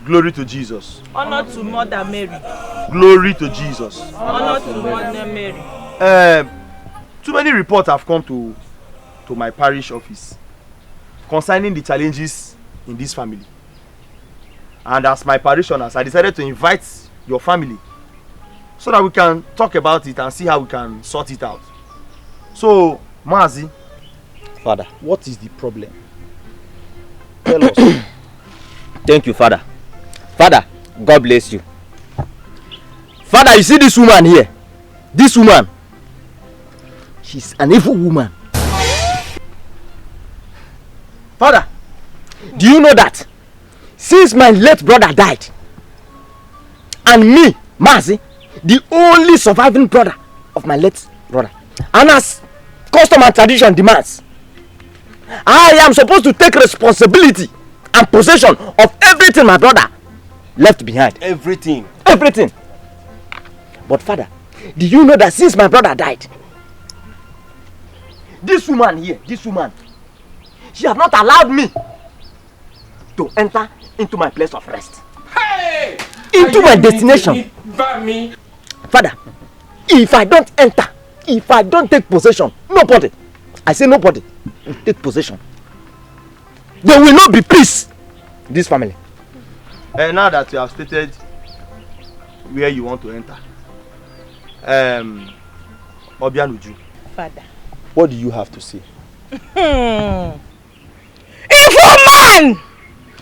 Glory to Jesus. Honor to Mother Mary. Glory to Jesus. Honor to Mother Mary. Too many reports have come to my parish office concerning the challenges in this family. And as my parishioners, I decided to invite your family so that we can talk about it and see how we can sort it out. So, Mazi, Father, what is the problem? Tell us. thank you, Father. Father, God bless you. Father, you see this woman here? This woman, she's an evil woman. Father, do you know that since my late brother died, and me, Mazi, the only surviving brother of my late brother, and as custom and tradition demands, I am supposed to take responsibility and possession of everything my brother left behind. Everything. Everything. But Father, do you know that since my brother died, this woman here, this woman, she has not allowed me to enter into my place of rest. Hey! Into my destination. Father, if I don't enter, if I don't take possession, nobody, I say nobody, will take possession. There will not be peace in this family. And now that you have stated where you want to enter, Obianuju, Father. what do you have to say? Evil man!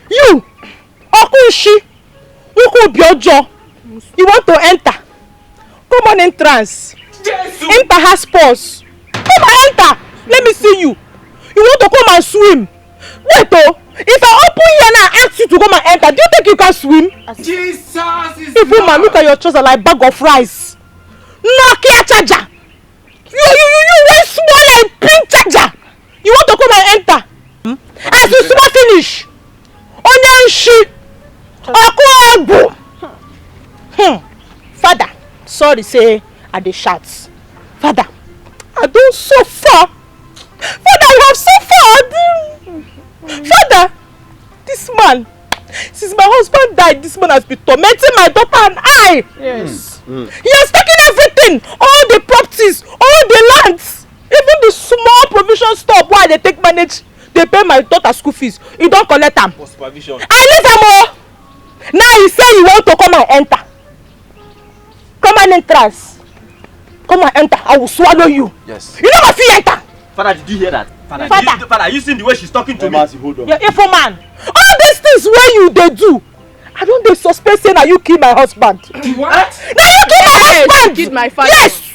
You! Okushi! Ukubiojo! You want to enter? Come on, entrance. Enter has pause. Come on, enter! Let me see you. You want to come and swim? Wait oh! If I open here now and ask you to come and enter, do you think you can swim? Jesus is Evil man, look at your trousers like bag of rice. Nokia charger! You wear small and pink charger! You want to come and enter? As you small finish, Onyanshi, Okuabu. Father, sorry say I dey shout. Father, I don't suffer. Father, you have suffered. Father, this man, since my husband died, this man has been tormenting my daughter and I. Yes. He has taken everything, all the properties, all the lands, even the small provision store where they take manage. They pay my daughter school fees. You don't collect them. for supervision. I leave them all. Now you say you want to come and enter. Come and entrance. Come and enter. I will swallow you. Yes. You know what you enter. Father, did you hear that? Father. Father, you seen the way she's talking to me? Hold on. You're evil man. All these things where you they do. I don't they suspect saying that you kill my husband. What? Now you kill my husband. You killed my father. Yes.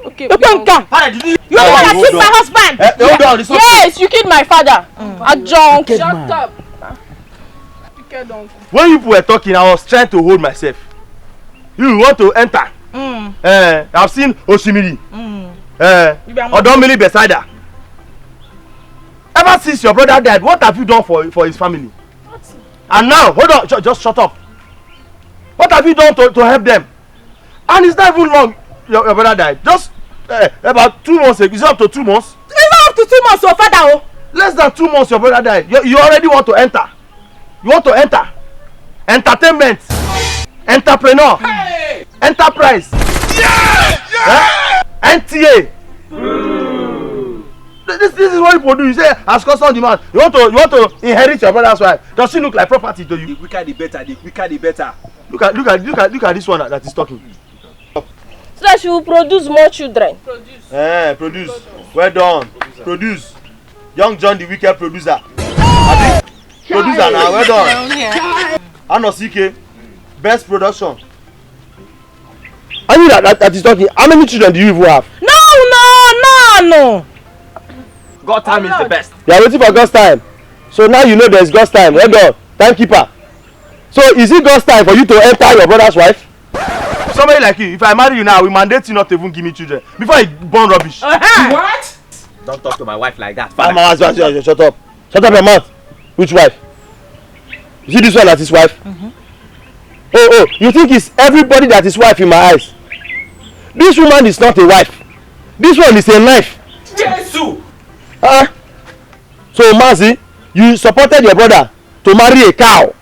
Okay. You don't come. Father, did you? You are the one that hold killed my on. husband. Hold on. This Yes, you killed my father. A junk. Shut up. when you were talking, I was trying to hold myself. You want to enter? I've seen Oshimiri. Odomili beside her. Ever since your brother died, what have you done for his family? And now, hold on, just shut up. What have you done to help them? And it's not even long. Your brother died. Just about 2 months ago. Is it up to 2 months? It's not up to 2 months, your father. Oh. Less than 2 months, your brother died. You already want to enter. You want to enter. Entertainment. Entrepreneur. Hey! Enterprise. NTA. This is what people do. You say as custom demand. You want to inherit your brother's wife. Does she look like property to you? The quicker the better. The quicker the better. Look at this one that is talking. So that she will produce more children. Produce. Well done. Produce. Young John the wicked producer. Producer now. Well done. Anosike. Best production. I mean that is talking. How many children do you even have? No. God's time is the best. You are waiting for God's time. So now you know there is God's time. Well done. Timekeeper. So is it God's time for you to enter your brother's wife? Somebody like you, if I marry you now, we mandate you not to even give me children. Before you born rubbish. What? Don't talk to my wife like that, Father. Father. Shut up. Shut up your mouth. Which wife? You see this one that is wife? Oh, you think it's everybody that is wife in my eyes? This woman is not a wife. This one is a knife. Jesus. So Mazi, you supported your brother to marry a cow.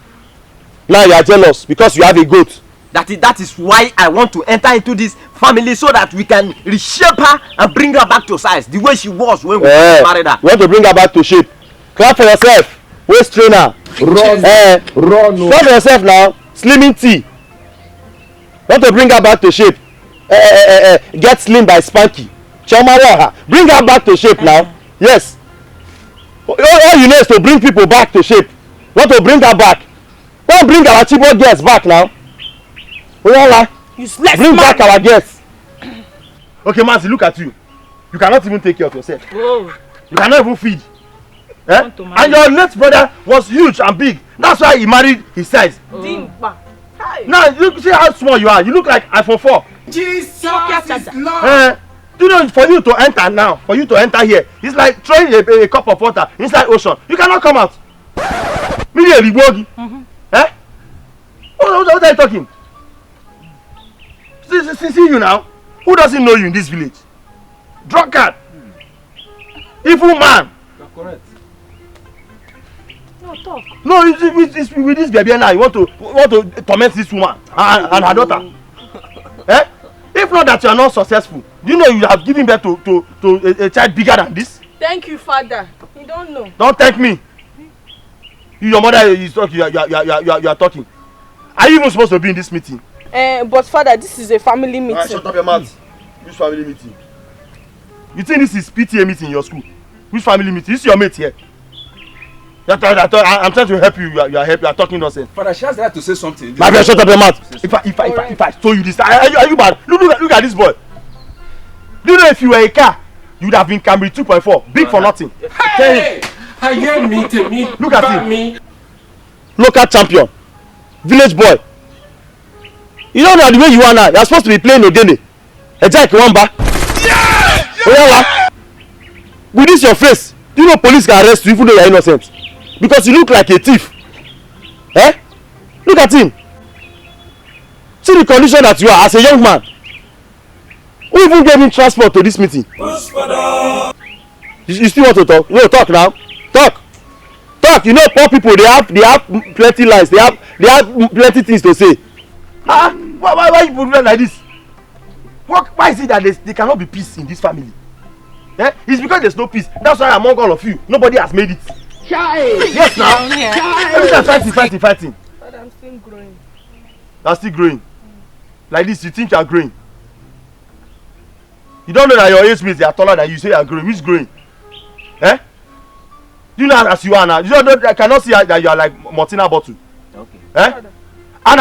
Now you are jealous because you have a goat. That is why I want to enter into this family so that we can reshape her and bring her back to size the way she was when we married her. You want to bring her back to shape? Clap for yourself. Waist trainer. Run. Run. Clap for yourself now. Slimming tea. Want to bring her back to shape? Get slim by Spanky. Choma, bring her back to shape now. Yes. All you know is to bring people back to shape. Want to bring her back? Don't bring our Chibo girls back now. Useless bring man. back our guests. Okay, Manzi, look at you. You cannot even take care of yourself. Oh. You cannot even feed. Eh? And your late brother was huge and big. That's why he married his size. Dimba. Now you see how small you are. You look like iPhone 4. Jesus is Lord. You know, for you to enter now, for you to enter here, it's like throwing a cup of water inside ocean. You cannot come out. Eh? What are you talking? See you now. Who doesn't know you in this village? Drunkard. Evil man. You're correct. No, talk. No, with this baby now, you want to torment this woman and her daughter. Eh? If not that you are not successful, do you know you have given birth to a child bigger than this? Thank you, Father. You don't know. Don't thank me. Your mother is talking. You are talking. Are you even supposed to be in this meeting? But Father, this is a family meeting. Shut up your mouth. Which family meeting? You think this is PTA meeting in your school? Which family meeting? This is your mate here. I'm trying to help you. You are talking nonsense. Father, she has the right to say something. My friend, shut up your mouth. If I show you this, are you bad? Look at this boy. Do you know if you were a car, you would have been Camry 2.4, big for nothing. Hey, I hear me, tell me. Look at him. Me. Local champion, village boy. You don't know the way you are now. You are supposed to be playing Ogene. Ejek Wamba. Yeah. With this your face, do you know police can arrest you even though you are innocent? Because you look like a thief. Eh? Look at him. See the condition that you are as a young man. Who even gave him transport to this meeting? You still want to talk? No, talk now. Talk. You know, poor people, they have plenty lies. They have plenty things to say. Why you put like this? Why is it that there cannot be peace in this family? Eh? It's because there's no peace. That's why among all of you, nobody has made it. Yes, now. Every time fighting. But I'm still growing. You are still growing. Like this, you think you are growing. You don't know that your age mates they are taller than you. Say you are growing. Which growing? Eh? Do you know as you are now? I cannot see that you are like Martina bottle. Okay. Eh? And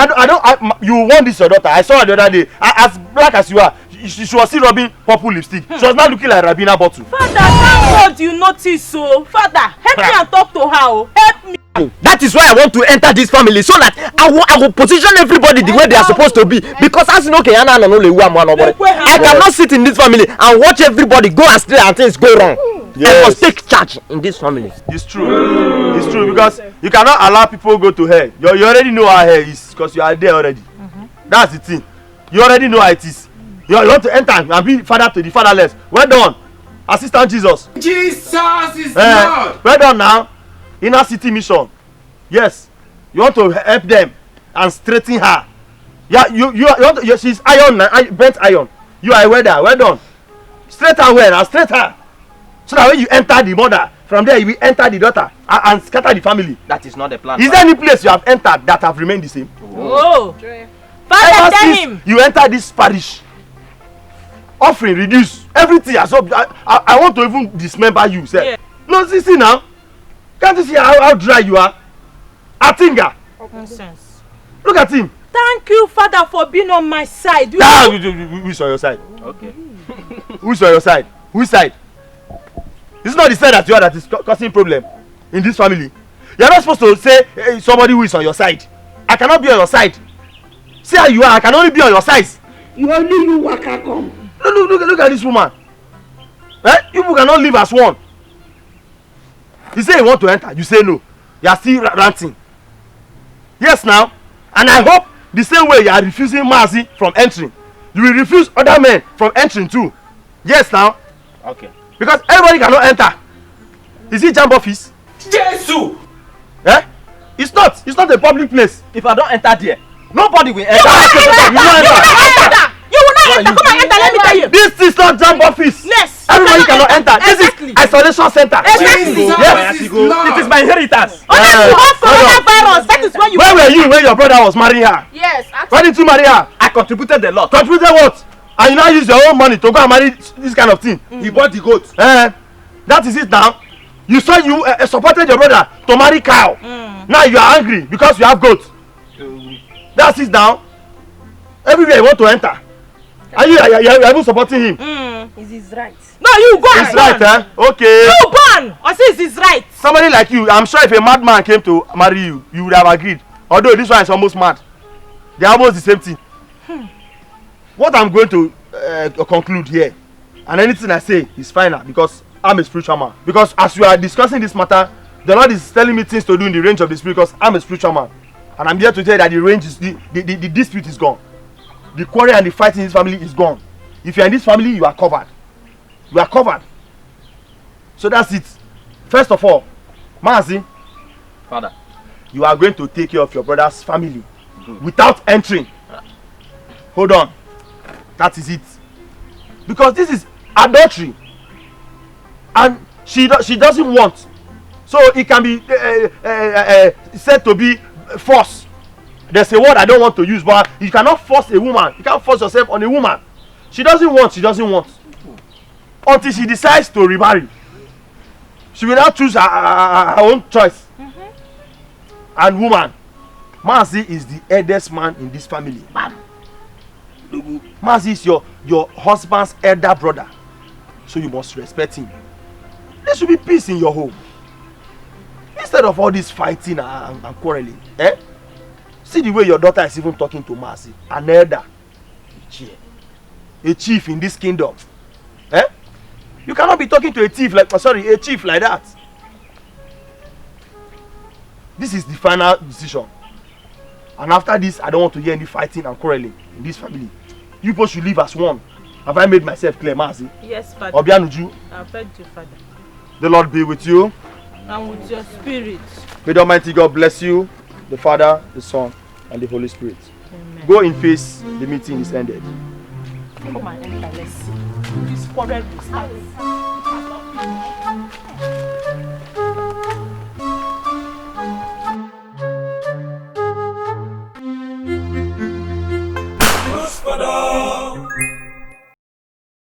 you want this your daughter. I saw her the other day. As black as you are, she was still rubbing purple lipstick. She was not looking like Rabina bottle. Father, thank God you notice so. Father, help me and talk to her. Oh. Help me. That is why I want to enter this family so that I will position everybody the way they are supposed to be. Because as you know, I cannot sit in this family and watch everybody go astray and things go wrong. Yes. I must take charge in this family. It's true. It's true because you cannot allow people go to hell. You already know how hell is because you are there already. That's the thing. You already know how it is. You want to enter and be father to the fatherless. Well done, Assistant Jesus. Jesus is Lord. Well done now. Inner City Mission. Yes, you want to help them and straighten her. Yeah, you want to, she's bent iron. You are a welder. Well done. Straight her well and straight her. So that when you enter the mother, from there you will enter the daughter and scatter the family. That is not the plan. Is there any place you have entered that have remained the same? Oh. Father, tell him. You enter this parish. Offering reduce everything. I want to even dismember you. Sir. Yeah. No, see now. Can't you see how dry you are? Atinga. Nonsense. Look at him. Thank you, Father, for being on my side. Who's on your side? Okay. Who's on your side? Whose side? It's not the side that you are that is causing problem in this family. You are not supposed to say somebody who is on your side. I cannot be on your side. See how you are. I can only be on your side. You only waka come. Look at this woman. Eh? You people cannot live as one. You say you want to enter, you say no. You are still ranting. Yes now. And I hope the same way you are refusing Mazi from entering, you will refuse other men from entering too. Yes now. Okay. Because everybody cannot enter. Is it jump office? Jesus. Eh? It's not a public place. If I don't enter there, nobody will enter. You will not enter. You will not enter. Come and enter, let me tell you. This is not jump office. Yes. Everybody cannot enter. This is isolation center. Exactly. Yes. It is my inheritance. Unless you have coronavirus, that is when you. Where were you when your brother was marrying her? Yes, Why didn't you marry her? I contributed a lot. Contributed what? And you now use your own money to go and marry this kind of thing. He bought the goat. That is it now. You saw you supported your brother to marry cow. Now you are angry because you have goat. That's it now. Everywhere you want to enter. And you are even supporting him. it is right. No, you go. It's right, eh? Okay. You born. Or say it's right. Somebody like you, I'm sure if a madman came to marry you, you would have agreed. Although this one is almost mad. They're almost the same thing. What I'm going to conclude here, and anything I say is final because I'm a spiritual man. Because as we are discussing this matter, the Lord is telling me things to do in the range of the spirit because I'm a spiritual man. And I'm here to tell you that the range is, the dispute is gone. The quarrel and the fight in this family is gone. If you're in this family, you are covered. You are covered. So that's it. First of all, Mazi, Father, you are going to take care of your brother's family without entering. Hold on. That is it. Because this is adultery. And she doesn't want. So it can be said to be force. There's a word I don't want to use, but you cannot force a woman. You can't force yourself on a woman. She doesn't want. Until she decides to remarry. She will not choose her own choice. And woman, Mazi is the eldest man in this family. Mazi is your husband's elder brother. So you must respect him. There should be peace in your home. Instead of all this fighting and quarreling. See the way your daughter is even talking to Mazi. An elder. A chief in this kingdom. You cannot be talking to a chief like that. This is the final decision. And after this, I don't want to hear any fighting and quarreling in this family. You both should live as one. Have I made myself clear, Mazi? Yes, Father. Obianuju, I've heard you, Father. the Lord be with you. And with your spirit. May the Almighty God bless you, the Father, the Son, and the Holy Spirit. Amen. Go in peace. The meeting is ended. Come and enter, let's see. This quarrel will start.